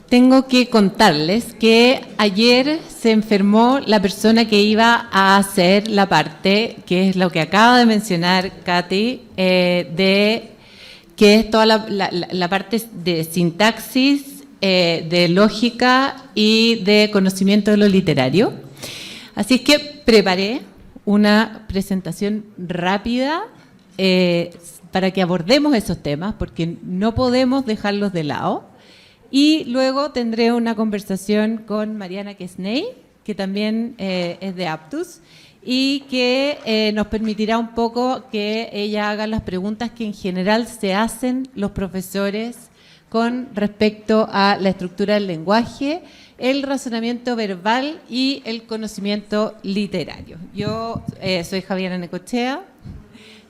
tengo que contarles que ayer se enfermó la persona que iba a hacer la parte, que es lo que acaba de mencionar Katy, de que es toda la parte de sintaxis, de lógica y de conocimiento de lo literario. Así que preparé una presentación rápida para que abordemos esos temas, porque no podemos dejarlos de lado. Y luego tendré una conversación con Mariana Quesney, que también es de Aptus, y que nos permitirá un poco que ella haga las preguntas que en general se hacen los profesores con respecto a la estructura del lenguaje, el razonamiento verbal y el conocimiento literario. Yo soy Javiera Necochea,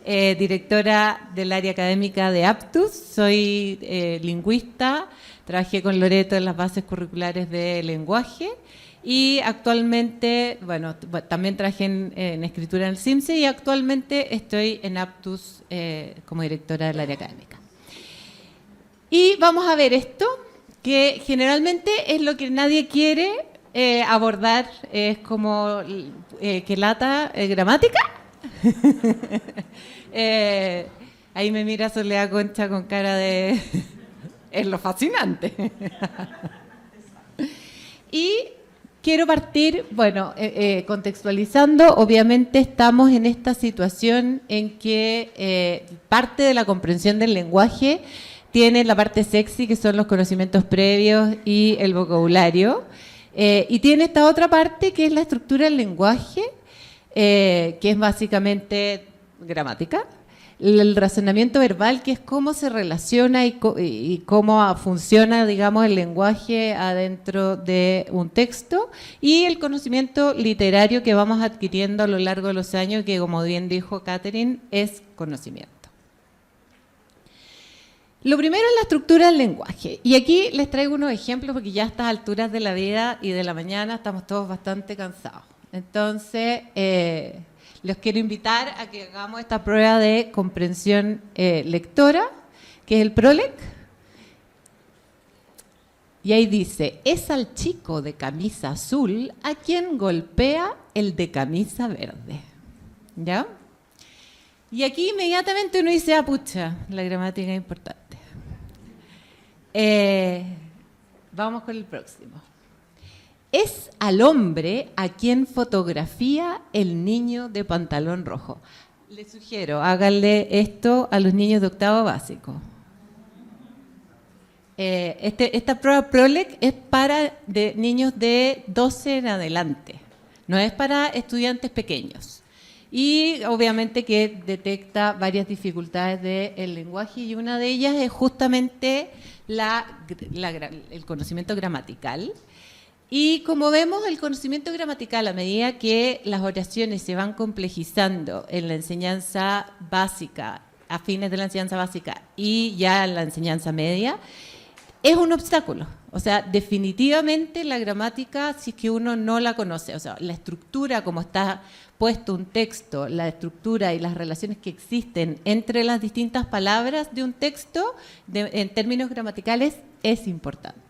directora del área académica de Aptus, soy lingüista, trabajé con Loreto en las bases curriculares de lenguaje y actualmente, bueno, también trabajé en escritura en el CIMSE y actualmente estoy en Aptus como directora del área académica. Y vamos a ver esto, que generalmente es lo que nadie quiere abordar, es como que lata gramática. Ahí me mira Soledad Concha con cara de... es lo fascinante. Y quiero partir, bueno, contextualizando, obviamente estamos en esta situación en que parte de la comprensión del lenguaje tiene la parte sexy, que son los conocimientos previos y el vocabulario, y tiene esta otra parte que es la estructura del lenguaje, que es básicamente gramática, el razonamiento verbal, que es cómo se relaciona y cómo funciona, digamos, el lenguaje adentro de un texto, y el conocimiento literario que vamos adquiriendo a lo largo de los años, que como bien dijo Catherine, es conocimiento. Lo primero es la estructura del lenguaje, y aquí les traigo unos ejemplos porque ya a estas alturas de la vida y de la mañana estamos todos bastante cansados. Entonces, los quiero invitar a que hagamos esta prueba de comprensión lectora, que es el PROLEC. Y ahí dice, es al chico de camisa azul a quien golpea el de camisa verde. ¿Ya? Y aquí inmediatamente uno dice, ah, pucha, la gramática es importante. Vamos con el próximo. Es al hombre a quien fotografía el niño de pantalón rojo. Les sugiero, háganle esto a los niños de octavo básico. Esta prueba PROLEC es para niños de 12 en adelante, no es para estudiantes pequeños. Y obviamente que detecta varias dificultades del lenguaje, y una de ellas es justamente el conocimiento gramatical. Y como vemos, el conocimiento gramatical, a medida que las oraciones se van complejizando en la enseñanza básica, a fines de la enseñanza básica y ya en la enseñanza media, es un obstáculo. O sea, definitivamente la gramática, si es que uno no la conoce, o sea, la estructura como está puesto un texto, la estructura y las relaciones que existen entre las distintas palabras de un texto, en términos gramaticales, es importante.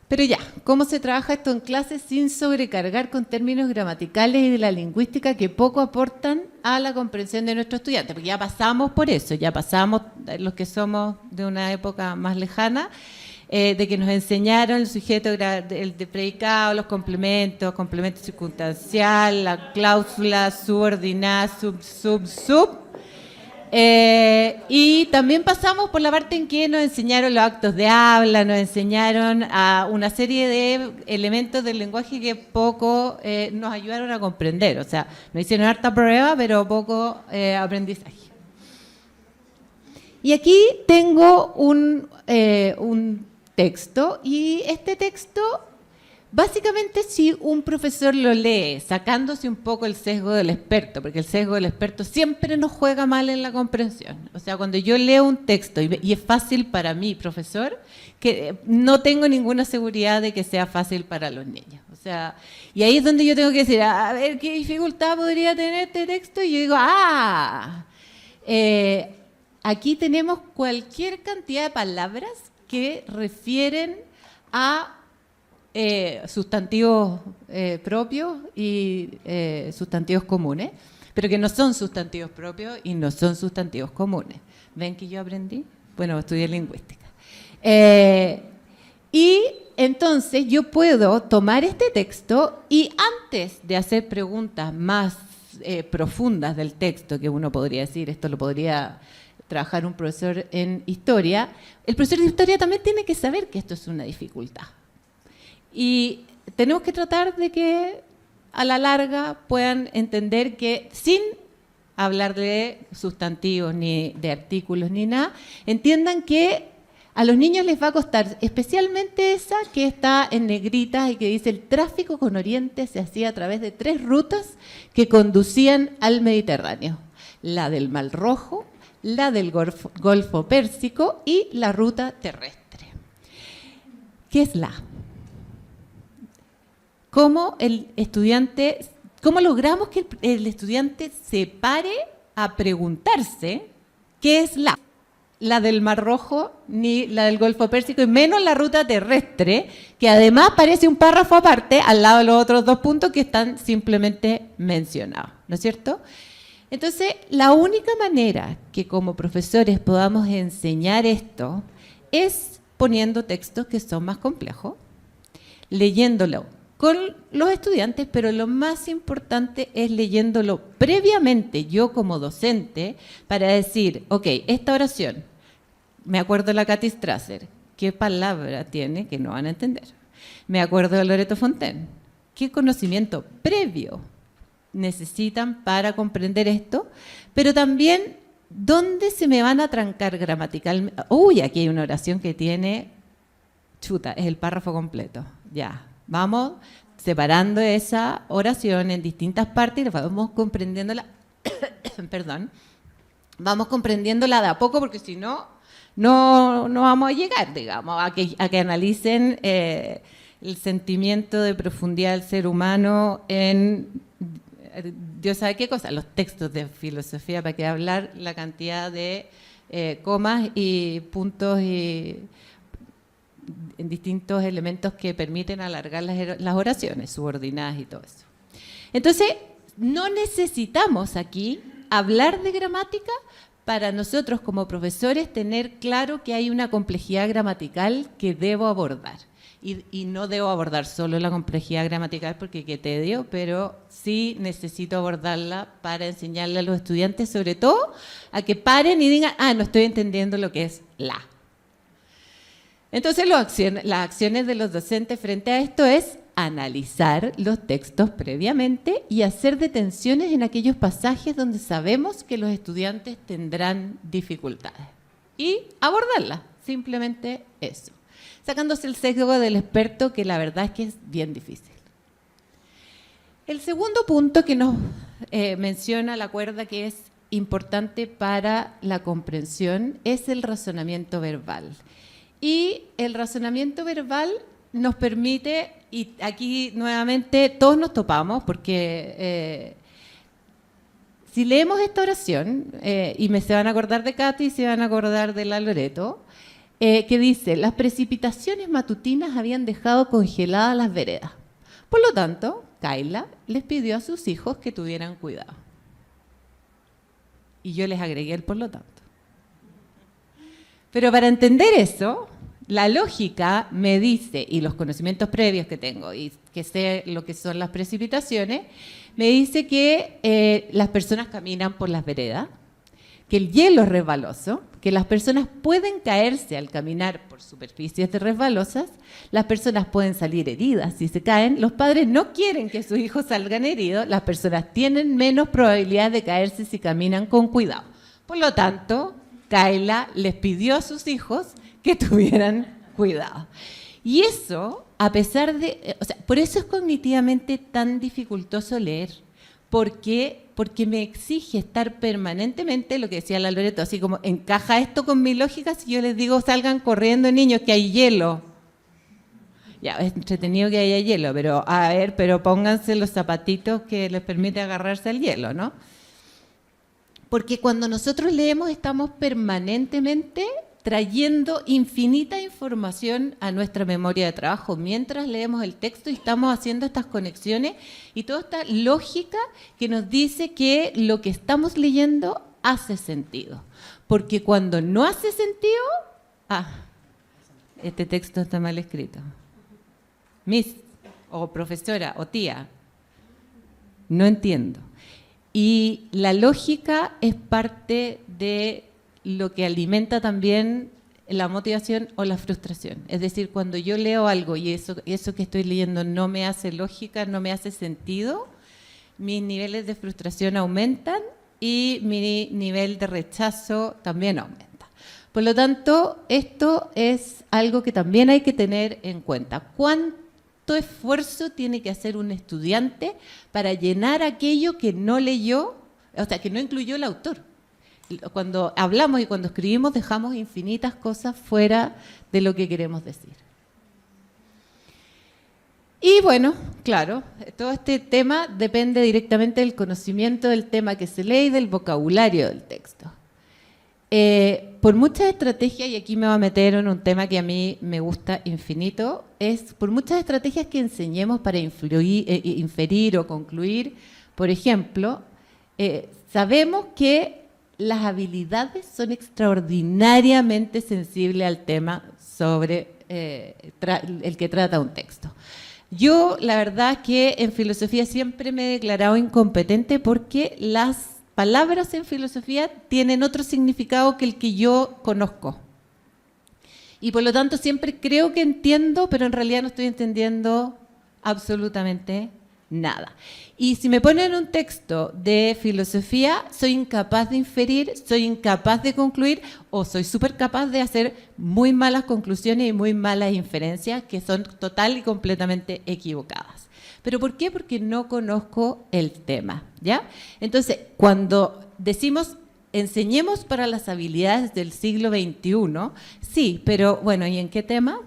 Pero ya, ¿cómo se trabaja esto en clase sin sobrecargar con términos gramaticales y de la lingüística que poco aportan a la comprensión de nuestros estudiantes? Porque ya pasamos por eso, ya pasamos los que somos de una época más lejana, de que nos enseñaron el sujeto, el de predicado, los complementos, complemento circunstancial, la cláusula subordinada, sub. Y también pasamos por la parte en que nos enseñaron los actos de habla, nos enseñaron a una serie de elementos del lenguaje que poco nos ayudaron a comprender. O sea, nos hicieron harta prueba, pero poco aprendizaje. Y aquí tengo un texto, y este texto, básicamente, si un profesor lo lee sacándose un poco el sesgo del experto, porque el sesgo del experto siempre nos juega mal en la comprensión. O sea, cuando yo leo un texto y es fácil para mí, profesor, que no tengo ninguna seguridad de que sea fácil para los niños. O sea, y ahí es donde yo tengo que decir, a ver, ¿qué dificultad podría tener este texto? Y yo digo, aquí tenemos cualquier cantidad de palabras que refieren a sustantivos propios y sustantivos comunes, pero que no son sustantivos propios y no son sustantivos comunes. ¿Ven que yo aprendí? Bueno, estudié lingüística. Y entonces yo puedo tomar este texto y antes de hacer preguntas más profundas del texto, que uno podría decir, esto lo podría trabajar un profesor en historia, el profesor de historia también tiene que saber que esto es una dificultad. Y tenemos que tratar de que a la larga puedan entender que sin hablar de sustantivos, ni de artículos, ni nada, entiendan que a los niños les va a costar, especialmente esa que está en negritas y que dice el tráfico con Oriente se hacía a través de 3 rutas que conducían al Mediterráneo. La del Mar Rojo, la del Golfo Pérsico y la ruta terrestre. ¿Qué es la? ¿Cómo logramos que el estudiante se pare a preguntarse qué es la del Mar Rojo, ni la del Golfo Pérsico, y menos la ruta terrestre, que además parece un párrafo aparte al lado de los otros 2 puntos que están simplemente mencionados, ¿no es cierto? Entonces, la única manera que como profesores podamos enseñar esto es poniendo textos que son más complejos, leyéndolo con los estudiantes, pero lo más importante es leyéndolo previamente, yo como docente, para decir, ok, esta oración, me acuerdo de la Cathy Strasser, ¿qué palabra tiene que no van a entender? Me acuerdo de Loreto Fontaine, ¿qué conocimiento previo necesitan para comprender esto? Pero también, ¿dónde se me van a trancar gramaticalmente? Uy, aquí hay una oración que tiene, chuta, es el párrafo completo, ya. Vamos separando esa oración en distintas partes y vamos comprendiéndola, perdón, vamos comprendiéndola de a poco porque si no, no vamos a llegar, digamos, a que analicen el sentimiento de profundidad del ser humano en, Dios sabe qué cosa, los textos de filosofía, para que hablar la cantidad de comas y puntos y en distintos elementos que permiten alargar las oraciones, subordinadas y todo eso. Entonces, no necesitamos aquí hablar de gramática para nosotros como profesores tener claro que hay una complejidad gramatical que debo abordar. Y no debo abordar solo la complejidad gramatical porque qué tedio, pero sí necesito abordarla para enseñarle a los estudiantes, sobre todo, a que paren y digan, no estoy entendiendo lo que es la. Entonces, las acciones de los docentes frente a esto es analizar los textos previamente y hacer detenciones en aquellos pasajes donde sabemos que los estudiantes tendrán dificultades. Y abordarlas, simplemente eso. Sacándose el sesgo del experto, que la verdad es que es bien difícil. El segundo punto que nos menciona la cuerda que es importante para la comprensión es el razonamiento verbal. Y el razonamiento verbal nos permite, y aquí nuevamente todos nos topamos, porque si leemos esta oración, y se van a acordar de Cathy y se van a acordar de la Loreto, que dice, las precipitaciones matutinas habían dejado congeladas las veredas. Por lo tanto, Kayla les pidió a sus hijos que tuvieran cuidado. Y yo les agregué el por lo tanto. Pero para entender eso, la lógica me dice, y los conocimientos previos que tengo, y que sé lo que son las precipitaciones, me dice que las personas caminan por las veredas, que el hielo es resbaloso, que las personas pueden caerse al caminar por superficies resbalosas, las personas pueden salir heridas si se caen, los padres no quieren que sus hijos salgan heridos, las personas tienen menos probabilidad de caerse si caminan con cuidado. Por lo tanto, Kayla les pidió a sus hijos que tuvieran cuidado. Y eso, a pesar de... por eso es cognitivamente tan dificultoso leer, porque me exige estar permanentemente, lo que decía la Loreto, así como, ¿encaja esto con mi lógica? Si yo les digo, salgan corriendo, niños, que hay hielo. Ya, es entretenido que haya hielo, pero a ver, pero pónganse los zapatitos que les permite agarrarse al hielo, ¿no? Porque cuando nosotros leemos estamos permanentemente trayendo infinita información a nuestra memoria de trabajo mientras leemos el texto y estamos haciendo estas conexiones y toda esta lógica que nos dice que lo que estamos leyendo hace sentido. Porque cuando no hace sentido, este texto está mal escrito. Miss, o profesora, o tía, no entiendo. Y la lógica es parte de lo que alimenta también la motivación o la frustración. Es decir, cuando yo leo algo y eso que estoy leyendo no me hace lógica, no me hace sentido, mis niveles de frustración aumentan y mi nivel de rechazo también aumenta. Por lo tanto, esto es algo que también hay que tener en cuenta. ¿Cuánto esfuerzo tiene que hacer un estudiante para llenar aquello que no leyó, o sea, que no incluyó el autor? Cuando hablamos y cuando escribimos dejamos infinitas cosas fuera de lo que queremos decir. Y bueno, claro, todo este tema depende directamente del conocimiento del tema que se lee y del vocabulario del texto. Por muchas estrategias, y aquí me voy a meter en un tema que a mí me gusta infinito, es por muchas estrategias que enseñemos para inferir o concluir, por ejemplo, sabemos que las habilidades son extraordinariamente sensibles al tema sobre el que trata un texto. Yo, la verdad que en filosofía siempre me he declarado incompetente porque las palabras en filosofía tienen otro significado que el que yo conozco. Y por lo tanto siempre creo que entiendo, pero en realidad no estoy entendiendo absolutamente nada. Y si me ponen un texto de filosofía, soy incapaz de inferir, soy incapaz de concluir o soy súper capaz de hacer muy malas conclusiones y muy malas inferencias que son total y completamente equivocadas. ¿Pero por qué? Porque no conozco el tema, ¿ya? Entonces, cuando decimos enseñemos para las habilidades del siglo XXI, sí, pero bueno, ¿y en qué tema?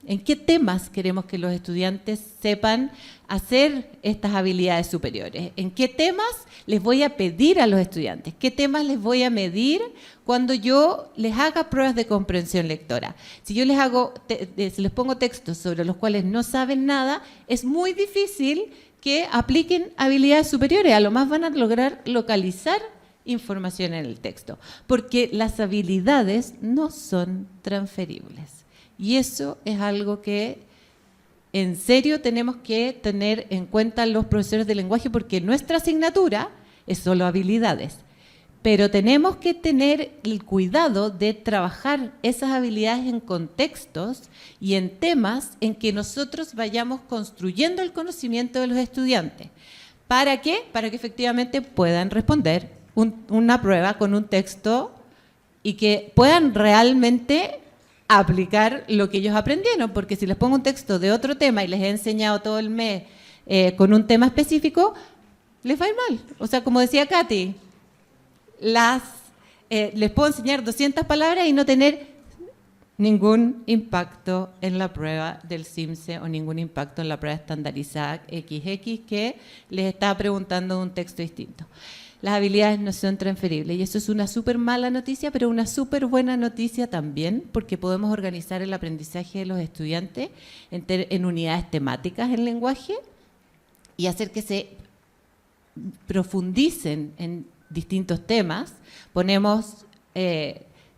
¿En qué temas queremos que los estudiantes sepan hacer estas habilidades superiores? ¿En qué temas les voy a pedir a los estudiantes? ¿Qué temas les voy a medir cuando yo les haga pruebas de comprensión lectora? Si yo si les pongo textos sobre los cuales no saben nada, es muy difícil que apliquen habilidades superiores. A lo más van a lograr localizar información en el texto, porque las habilidades no son transferibles. Y eso es algo que en serio tenemos que tener en cuenta los profesores de lenguaje, porque nuestra asignatura es solo habilidades. Pero tenemos que tener el cuidado de trabajar esas habilidades en contextos y en temas en que nosotros vayamos construyendo el conocimiento de los estudiantes. ¿Para qué? Para que efectivamente puedan responder una prueba con un texto y que puedan realmente aplicar lo que ellos aprendieron, porque si les pongo un texto de otro tema y les he enseñado todo el mes con un tema específico, les va a ir mal. O sea, como decía Katy, les puedo enseñar 200 palabras y no tener ningún impacto en la prueba del CIMSE o ningún impacto en la prueba estandarizada XX que les estaba preguntando un texto distinto. Las habilidades no son transferibles y eso es una súper mala noticia, pero una súper buena noticia también, porque podemos organizar el aprendizaje de los estudiantes en unidades temáticas en lenguaje y hacer que se profundicen en distintos temas. Ponemos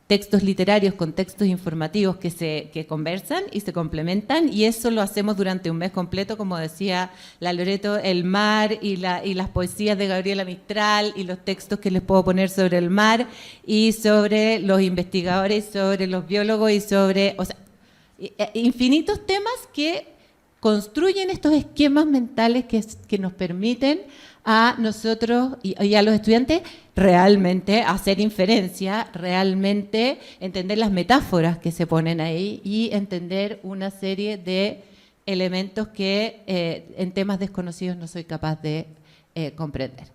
textos literarios con textos informativos que conversan y se complementan, y eso lo hacemos durante un mes completo, como decía la Loreto, el mar y las poesías de Gabriela Mistral y los textos que les puedo poner sobre el mar y sobre los investigadores, sobre los biólogos y sobre, o sea, infinitos temas que construyen estos esquemas mentales que nos permiten a nosotros y a los estudiantes realmente hacer inferencia, realmente entender las metáforas que se ponen ahí y entender una serie de elementos que en temas desconocidos no soy capaz de comprender.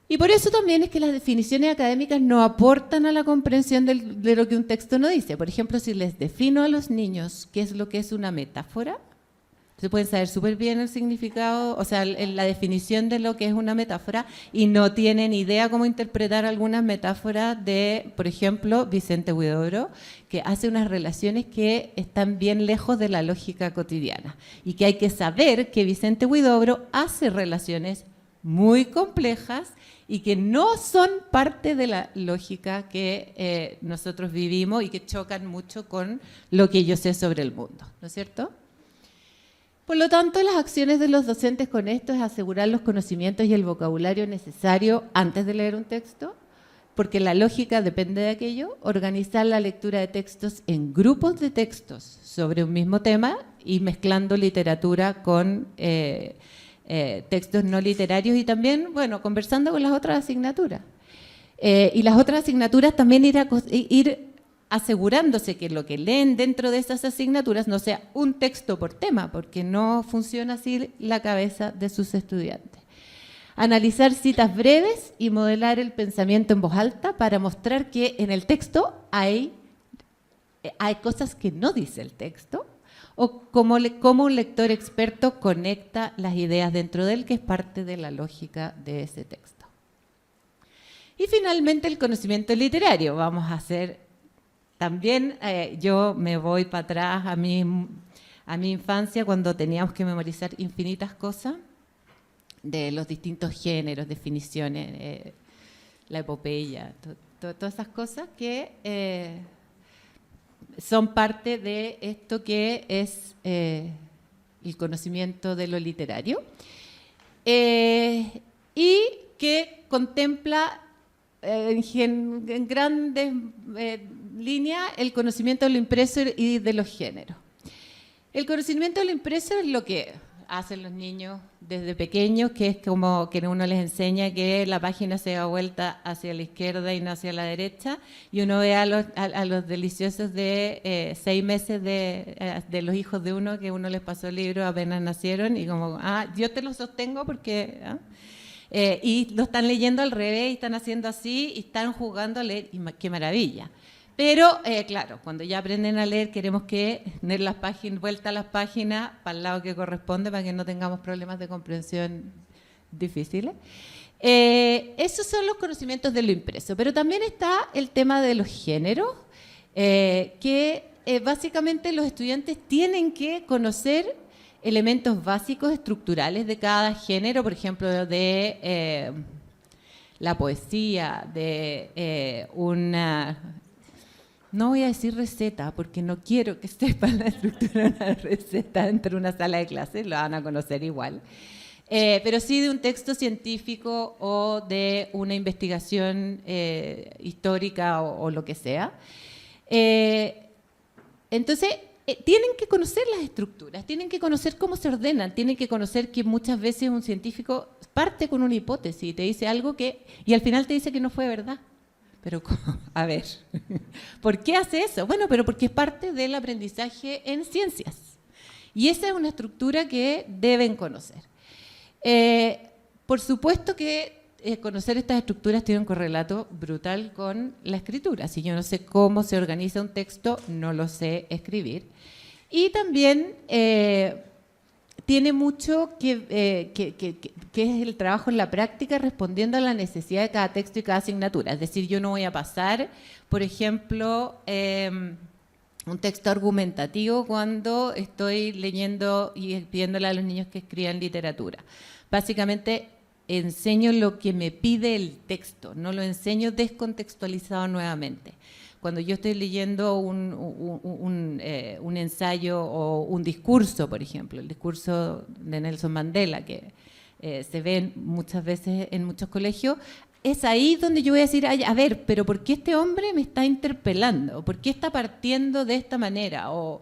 Y por eso también es que las definiciones académicas no aportan a la comprensión de lo que un texto no dice. Por ejemplo, si les defino a los niños qué es lo que es una metáfora, Se pueden saber súper bien el significado, o sea, la definición de lo que es una metáfora y no tienen idea cómo interpretar algunas metáforas de, por ejemplo, Vicente Huidobro, que hace unas relaciones que están bien lejos de la lógica cotidiana y que hay que saber que Vicente Huidobro hace relaciones muy complejas y que no son parte de la lógica que nosotros vivimos y que chocan mucho con lo que yo sé sobre el mundo, ¿no es cierto? Por lo tanto, las acciones de los docentes con esto es asegurar los conocimientos y el vocabulario necesario antes de leer un texto, porque la lógica depende de aquello, organizar la lectura de textos en grupos de textos sobre un mismo tema y mezclando literatura con textos no literarios y también, bueno, conversando con las otras asignaturas. Y las otras asignaturas también ir asegurándose que lo que leen dentro de esas asignaturas no sea un texto por tema, porque no funciona así la cabeza de sus estudiantes. Analizar citas breves y modelar el pensamiento en voz alta para mostrar que en el texto hay cosas que no dice el texto, o cómo un lector experto conecta las ideas dentro de él, que es parte de la lógica de ese texto. Y finalmente el conocimiento literario. Vamos a hacer también, yo me voy para atrás a mi infancia cuando teníamos que memorizar infinitas cosas de los distintos géneros, definiciones, la epopeya, todas esas cosas que son parte de esto que es el conocimiento de lo literario y que contempla en grandes líneas el conocimiento de lo impreso y de los géneros. El conocimiento de lo impreso es lo que hacen los niños desde pequeños, que es como que uno les enseña que la página se da vuelta hacia la izquierda y no hacia la derecha, y uno ve a los deliciosos de 6 meses de los hijos de uno, que uno les pasó el libro apenas nacieron, y como, yo te lo sostengo porque... y lo están leyendo al revés, y están haciendo así, y están jugando a leer, y qué maravilla. Pero, claro, cuando ya aprenden a leer, queremos que tener las páginas, vuelta a las páginas para el lado que corresponde, para que no tengamos problemas de comprensión difíciles. Esos son los conocimientos de lo impreso, pero también está el tema de los géneros, que básicamente los estudiantes tienen que conocer elementos básicos estructurales de cada género, por ejemplo, de la poesía, de una... No voy a decir receta, porque no quiero que sepan la estructura de una receta dentro de una sala de clases, lo van a conocer igual. Pero sí de un texto científico o de una investigación histórica o lo que sea. Entonces, tienen que conocer las estructuras, tienen que conocer cómo se ordenan, tienen que conocer que muchas veces un científico parte con una hipótesis y te dice algo y al final te dice que no fue verdad. Pero, a ver, ¿por qué hace eso? Bueno, pero porque es parte del aprendizaje en ciencias. Y esa es una estructura que deben conocer. Por supuesto que conocer estas estructuras tiene un correlato brutal con la escritura. Si yo no sé cómo se organiza un texto, no lo sé escribir. Y también tiene mucho que es el trabajo en la práctica respondiendo a la necesidad de cada texto y cada asignatura. Es decir, yo no voy a pasar, por ejemplo, un texto argumentativo cuando estoy leyendo y pidiéndole a los niños que escriban literatura. Básicamente enseño lo que me pide el texto, no lo enseño descontextualizado nuevamente. Cuando yo estoy leyendo un ensayo o un discurso, por ejemplo, el discurso de Nelson Mandela, que se ve muchas veces en muchos colegios, es ahí donde yo voy a decir, a ver, pero ¿por qué este hombre me está interpelando? ¿Por qué está partiendo de esta manera? O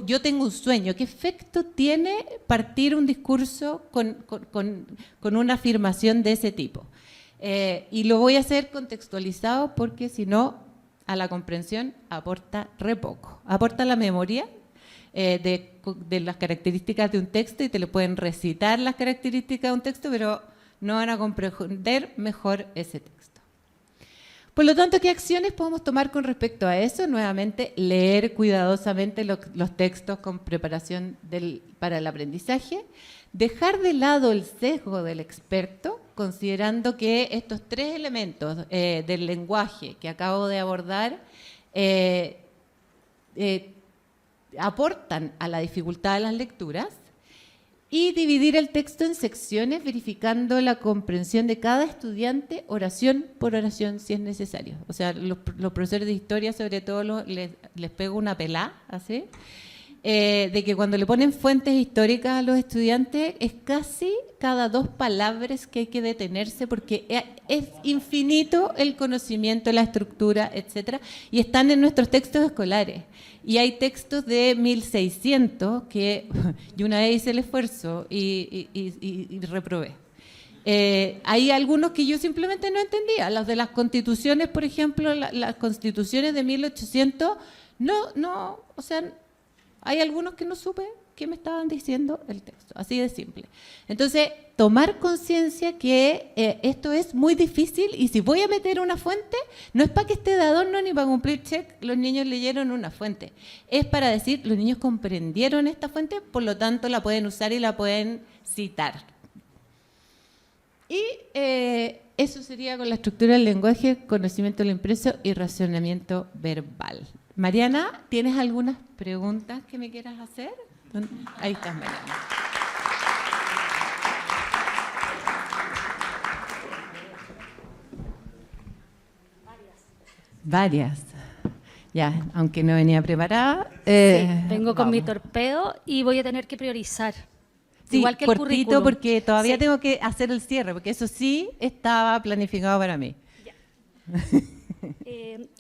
yo tengo un sueño. ¿Qué efecto tiene partir un discurso con una afirmación de ese tipo? Y lo voy a hacer contextualizado porque si no, a la comprensión aporta re poco. Aporta la memoria de las características de un texto y te le pueden recitar las características de un texto, pero no van a comprender mejor ese texto. Por lo tanto, ¿qué acciones podemos tomar con respecto a eso? Nuevamente, leer cuidadosamente los textos con preparación para el aprendizaje, dejar de lado el sesgo del experto, considerando que estos tres elementos del lenguaje que acabo de abordar aportan a la dificultad de las lecturas, y dividir el texto en secciones, verificando la comprensión de cada estudiante, oración por oración, si es necesario. O sea, los profesores de historia, sobre todo, les pego una pelá, así, de que cuando le ponen fuentes históricas a los estudiantes, es casi cada 2 palabras que hay que detenerse, porque es infinito el conocimiento, la estructura, etcétera, y están en nuestros textos escolares. Y hay textos de 1600 que yo una vez hice el esfuerzo y reprobé. Hay algunos que yo simplemente no entendía. Los de las constituciones, por ejemplo, las constituciones de 1800, o sea, hay algunos que no supe qué me estaban diciendo el texto, así de simple. Entonces, tomar conciencia que esto es muy difícil, y si voy a meter una fuente, no es para que esté de adorno ni para cumplir check, los niños leyeron una fuente. Es para decir, los niños comprendieron esta fuente, por lo tanto la pueden usar y la pueden citar. Y eso sería con la estructura del lenguaje, conocimiento del impreso y razonamiento verbal. Mariana, ¿tienes algunas preguntas que me quieras hacer? Ahí estás, Mariana. Varias. Ya, aunque no venía preparada. Sí, vengo con mi torpedo y voy a tener que priorizar. Sí, igual que el cortito, currículum. porque todavía Sí. tengo que hacer el cierre, porque eso sí estaba planificado para mí. Ya.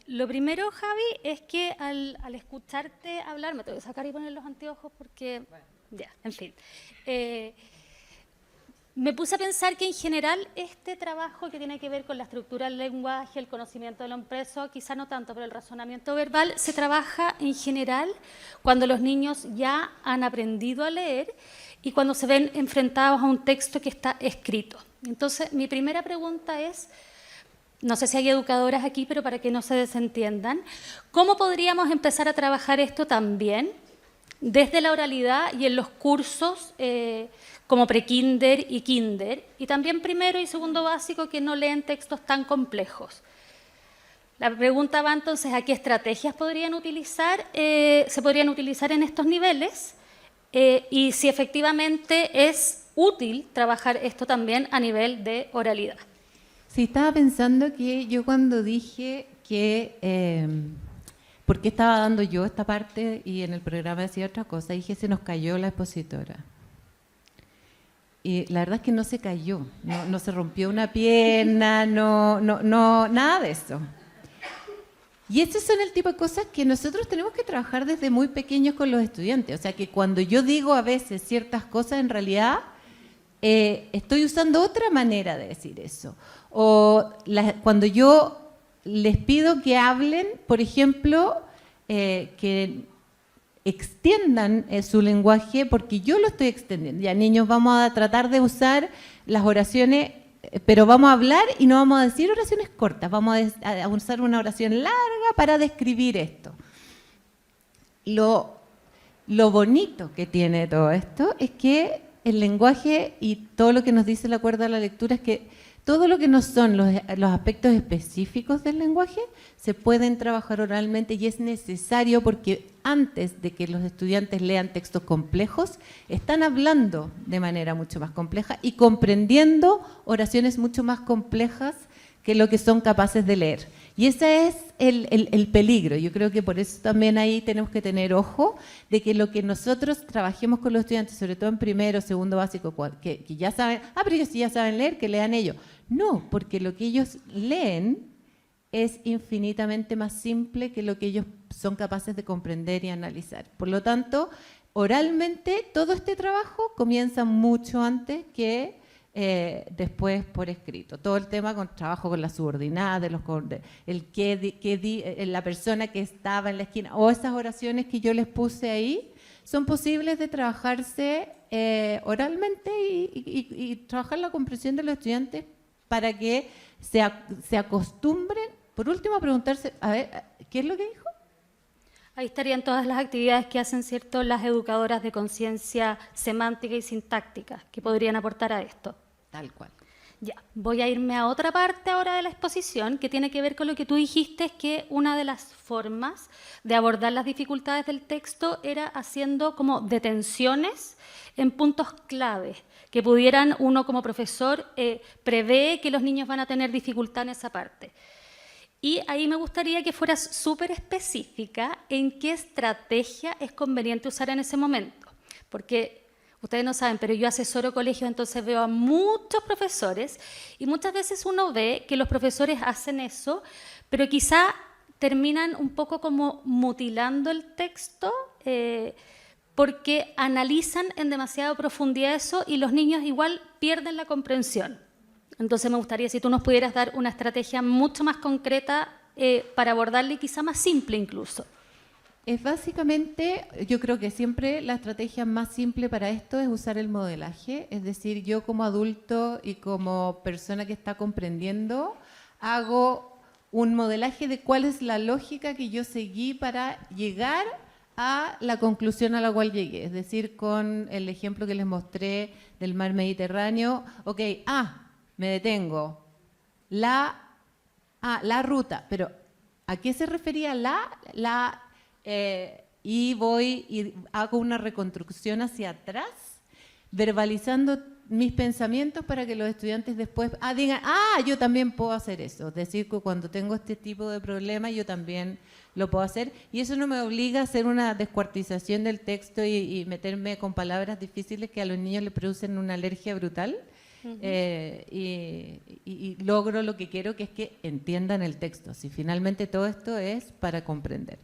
Lo primero, Javi, es que al escucharte hablar, me tengo que sacar y poner los anteojos porque, ya, en fin. Me puse a pensar que en general este trabajo que tiene que ver con la estructura del lenguaje, el conocimiento de lo impreso, quizá no tanto, pero el razonamiento verbal se trabaja en general cuando los niños ya han aprendido a leer y cuando se ven enfrentados a un texto que está escrito. Entonces, mi primera pregunta es, no sé si hay educadoras aquí, pero para que no se desentiendan, ¿cómo podríamos empezar a trabajar esto también desde la oralidad y en los cursos como pre-kinder y kinder, y también primero y segundo básico que no leen textos tan complejos? La pregunta va entonces a qué estrategias se podrían utilizar en estos niveles y si efectivamente es útil trabajar esto también a nivel de oralidad. Sí, estaba pensando que yo cuando dije que ¿por qué estaba dando yo esta parte y en el programa decía otra cosa? Dije, se nos cayó la expositora. Y la verdad es que no se cayó, no se rompió una pierna, nada de eso. Y esos son el tipo de cosas que nosotros tenemos que trabajar desde muy pequeños con los estudiantes. O sea, que cuando yo digo a veces ciertas cosas, en realidad estoy usando otra manera de decir eso. O cuando yo les pido que hablen, por ejemplo, que extiendan su lenguaje, porque yo lo estoy extendiendo. Ya, niños, vamos a tratar de usar las oraciones, pero vamos a hablar y no vamos a decir oraciones cortas, vamos a usar una oración larga para describir esto. Lo bonito que tiene todo esto es que el lenguaje y todo lo que nos dice el acuerdo a la lectura es que todo lo que no son los aspectos específicos del lenguaje se pueden trabajar oralmente y es necesario porque antes de que los estudiantes lean textos complejos, están hablando de manera mucho más compleja y comprendiendo oraciones mucho más complejas que lo que son capaces de leer. Y ese es el peligro. Yo creo que por eso también ahí tenemos que tener ojo de que lo que nosotros trabajemos con los estudiantes, sobre todo en primero, segundo básico, que ya saben, pero ellos sí ya saben leer, que lean ellos. No, porque lo que ellos leen es infinitamente más simple que lo que ellos son capaces de comprender y analizar. Por lo tanto, oralmente todo este trabajo comienza mucho antes que después por escrito. Todo el tema con trabajo con la subordinada, la persona que estaba en la esquina, o esas oraciones que yo les puse ahí, son posibles de trabajarse oralmente y trabajar la comprensión de los estudiantes para que se acostumbren por último, preguntarse, a ver, ¿qué es lo que dijo? Ahí estarían todas las actividades que hacen, ¿cierto?, las educadoras de conciencia semántica y sintáctica, que podrían aportar a esto. Tal cual. Ya, voy a irme a otra parte ahora de la exposición, que tiene que ver con lo que tú dijiste, es que una de las formas de abordar las dificultades del texto era haciendo como detenciones en puntos clave, que pudieran uno como profesor prevé que los niños van a tener dificultad en esa parte. Y ahí me gustaría que fueras súper específica en qué estrategia es conveniente usar en ese momento. Porque ustedes no saben, pero yo asesoro colegios, entonces veo a muchos profesores y muchas veces uno ve que los profesores hacen eso, pero quizá terminan un poco como mutilando el texto porque analizan en demasiada profundidad eso y los niños igual pierden la comprensión. Entonces me gustaría si tú nos pudieras dar una estrategia mucho más concreta para abordarle y quizá más simple incluso. Es básicamente, yo creo que siempre la estrategia más simple para esto es usar el modelaje, es decir, yo como adulto y como persona que está comprendiendo, hago un modelaje de cuál es la lógica que yo seguí para llegar a la conclusión a la cual llegué, es decir, con el ejemplo que les mostré del mar Mediterráneo, ok, me detengo, la ruta, pero ¿a qué se refería y voy y hago una reconstrucción hacia atrás, verbalizando mis pensamientos para que los estudiantes después digan, yo también puedo hacer eso. Es decir, que cuando tengo este tipo de problema yo también lo puedo hacer. Y eso no me obliga a hacer una descuartización del texto y meterme con palabras difíciles que a los niños les producen una alergia brutal. Y logro lo que quiero, que es que entiendan el texto. Si finalmente todo esto es para comprender.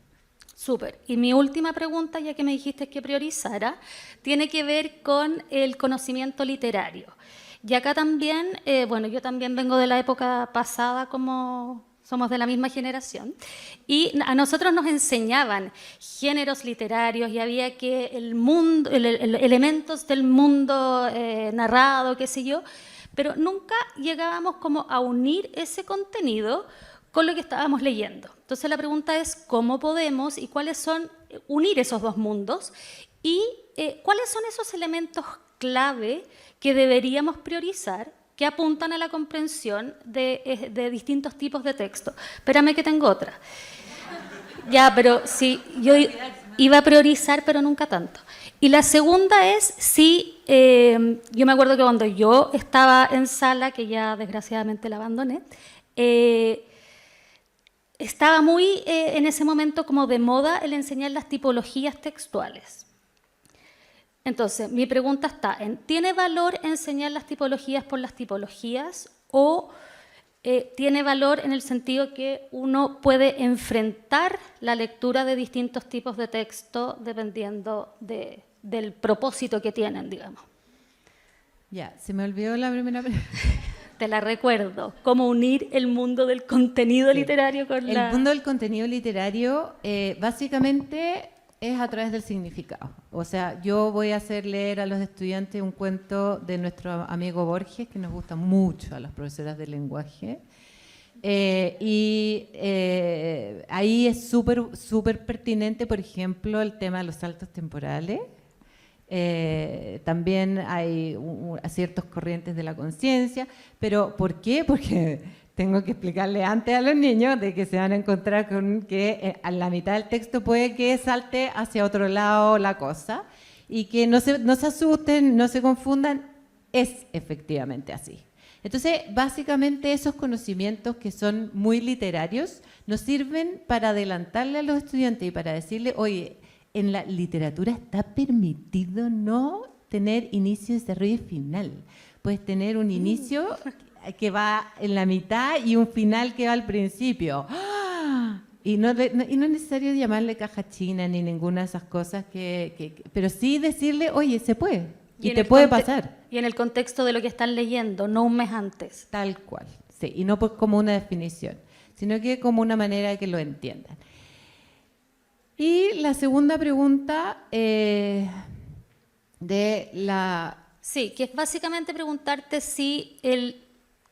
Súper. Y mi última pregunta, ya que me dijiste que priorizara, tiene que ver con el conocimiento literario. Y acá también, yo también vengo de la época pasada, como somos de la misma generación, y a nosotros nos enseñaban géneros literarios y había que elementos del mundo narrado, qué sé yo, pero nunca llegábamos como a unir ese contenido con lo que estábamos leyendo. Entonces la pregunta es cómo podemos y cuáles son unir esos dos mundos y cuáles son esos elementos clave que deberíamos priorizar que apuntan a la comprensión de distintos tipos de texto. Espérame que tengo otra. Ya, pero sí, yo iba a priorizar, pero nunca tanto. Y la segunda es yo me acuerdo que cuando yo estaba en sala, que ya desgraciadamente la abandoné, estaba muy en ese momento como de moda el enseñar las tipologías textuales. Entonces, mi pregunta está en, ¿tiene valor enseñar las tipologías por las tipologías o tiene valor en el sentido que uno puede enfrentar la lectura de distintos tipos de texto dependiendo del propósito que tienen, digamos? Ya, se me olvidó la primera pregunta. Te la recuerdo, cómo unir el mundo del contenido literario con el mundo del contenido literario básicamente es a través del significado. O sea, yo voy a hacer leer a los estudiantes un cuento de nuestro amigo Borges, que nos gusta mucho a las profesoras de lenguaje. Ahí es súper pertinente, por ejemplo, el tema de los saltos temporales. También hay ciertas corrientes de la conciencia, pero ¿por qué? Porque tengo que explicarle antes a los niños de que se van a encontrar con que a la mitad del texto puede que salte hacia otro lado la cosa y que no se asusten, no se confundan, es efectivamente así. Entonces, básicamente esos conocimientos que son muy literarios nos sirven para adelantarle a los estudiantes y para decirle, oye, en la literatura está permitido no tener inicio, desarrollo y final. Puedes tener un inicio que va en la mitad y un final que va al principio. Y no es necesario llamarle caja china ni ninguna de esas cosas, pero sí decirle, oye, se puede y te puede pasar. Y en el contexto de lo que están leyendo, no un mes antes. Tal cual, sí, y no como una definición, sino que como una manera de que lo entiendan. Y la segunda pregunta Sí, que es básicamente preguntarte si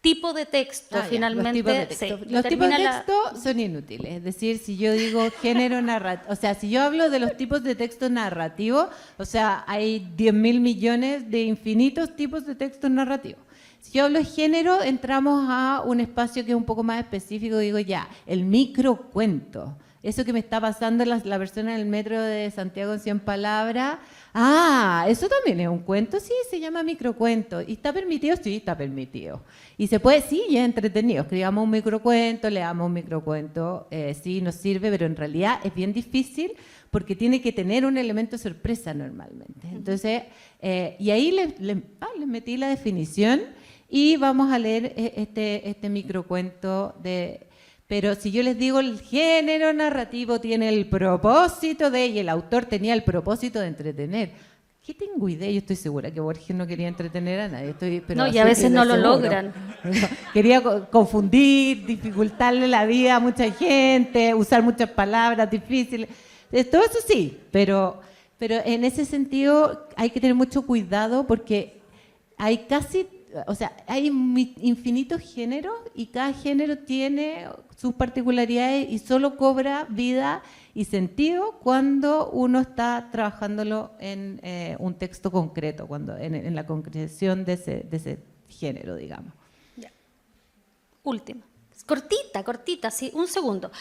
tipo de texto, Ya, finalmente. los tipos de texto. Sí, Los tipos de determina la- texto son inútiles. Es decir, si yo digo género narrativo, o sea, si yo hablo de los tipos de texto narrativo, o sea, hay 10.000 millones de infinitos tipos de texto narrativo. Si yo hablo de género, entramos a un espacio que es un poco más específico. Digo, ya, el microcuento. Eso que me está pasando la persona en el metro de Santiago en 100 palabras. Ah, eso también es un cuento. Sí, se llama microcuento. ¿Y está permitido? Sí, está permitido. Y se puede, sí, y es entretenido. Escribamos un microcuento, leamos un microcuento. Sí, nos sirve, pero en realidad es bien difícil porque tiene que tener un elemento sorpresa normalmente. Entonces, y ahí les metí la definición y vamos a leer este microcuento de... Pero si yo les digo el género narrativo tiene el propósito de, y el autor tenía el propósito de entretener, ¿qué tengo idea? Yo estoy segura que Borges no quería entretener a nadie. Pero No, y a veces no lo seguro. logran. Quería confundir, dificultarle la vida a mucha gente, usar muchas palabras difíciles. Todo eso sí, pero en ese sentido hay que tener mucho cuidado porque hay hay infinitos géneros y cada género tiene sus particularidades y solo cobra vida y sentido cuando uno está trabajándolo en un texto concreto, cuando en la concreción de ese género, digamos. Ya. Última. Cortita, sí, un segundo.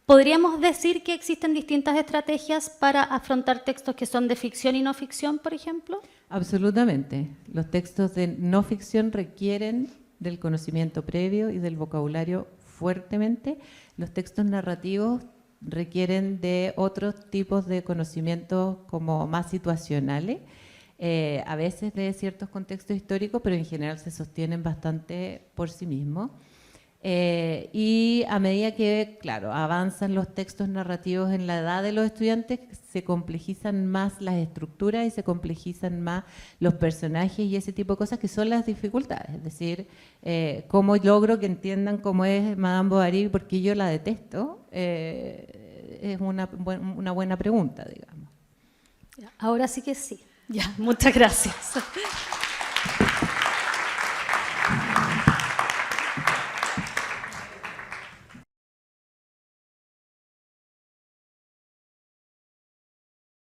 ¿Podríamos decir que existen distintas estrategias para afrontar textos que son de ficción y no ficción, por ejemplo? Absolutamente. Los textos de no ficción requieren del conocimiento previo y del vocabulario fuertemente. Los textos narrativos requieren de otros tipos de conocimientos como más situacionales, a veces de ciertos contextos históricos, pero en general se sostienen bastante por sí mismos. Y a medida que, claro, avanzan los textos narrativos en la edad de los estudiantes, se complejizan más las estructuras y se complejizan más los personajes y ese tipo de cosas que son las dificultades. Es decir, cómo logro que entiendan cómo es Madame Bovary, porque yo la detesto, es una buena pregunta, digamos. Ahora sí que sí. Ya, muchas gracias.